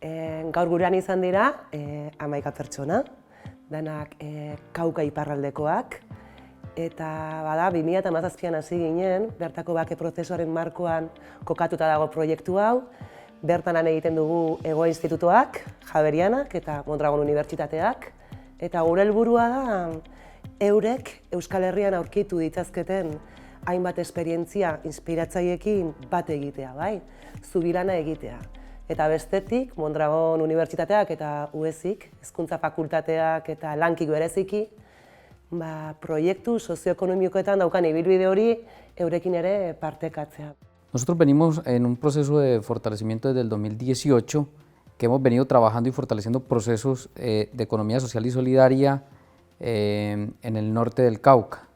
Gaur gurean izan dira 11 pertsona, danak Kauka iparraldekoak, eta bada 2017an hasi ginen, bertako bake prozesuaren markoan kokatuta dago proiektu hau, bertan lan egiten dugu Egoa Institutuak, Javerianak eta Mondragon Unibertsitateak, eta gure helburua da eurek Euskal Herrian aurkitu ditzazketen hainbat esperientzia inspiratzaileekin bat egitea, bai, zubilana egitea. Eta bestetik, Mondragon Unibertsitateak eta UESik, Hezkuntza Fakultateak eta Lankik bereziki, proiektu sozioekonomikoetan daukan ibilbide hori eurekin ere partekatzea. Nosotros venimos en un proceso de fortalecimiento desde el 2018, que hemos venido trabajando y fortaleciendo procesos de economía social y solidaria en el norte del Cauca.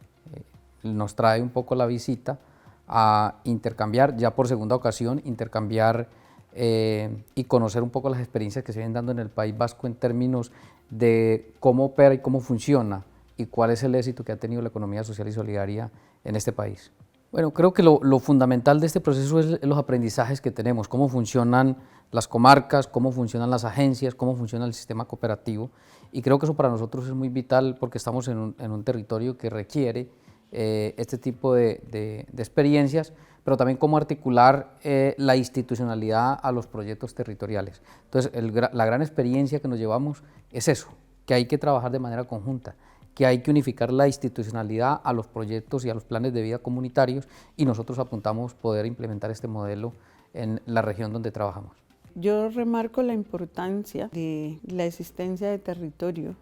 Nos trae un poco la visita a intercambiar, ya por segunda ocasión, intercambiar y conocer un poco las experiencias que se vienen dando en el País Vasco en términos de cómo opera y cómo funciona y cuál es el éxito que ha tenido la economía social y solidaria en este país. Bueno, creo que lo fundamental de este proceso es los aprendizajes que tenemos, cómo funcionan las comarcas, cómo funcionan las agencias, cómo funciona el sistema cooperativo, y creo que eso para nosotros es muy vital porque estamos en un territorio que requiere este tipo de experiencias, pero también cómo articular la institucionalidad a los proyectos territoriales. Entonces, la gran experiencia que nos llevamos es eso, que hay que trabajar de manera conjunta, que hay que unificar la institucionalidad a los proyectos y a los planes de vida comunitarios, y nosotros apuntamos poder implementar este modelo en la región donde trabajamos. Yo remarco la importancia de la existencia de territorio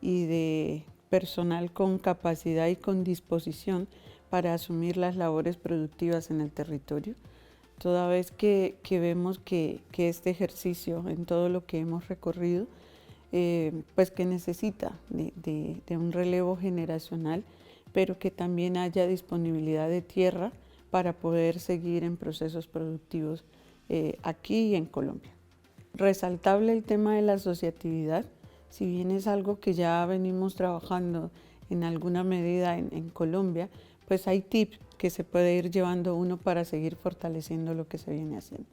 y de personal con capacidad y con disposición para asumir las labores productivas en el territorio, toda vez que vemos que este ejercicio, en todo lo que hemos recorrido, pues que necesita de un relevo generacional, pero que también haya disponibilidad de tierra para poder seguir en procesos productivos aquí y en Colombia. Resaltable el tema de la asociatividad, si bien es algo que ya venimos trabajando en alguna medida en Colombia, pues hay tips que se puede ir llevando uno para seguir fortaleciendo lo que se viene haciendo.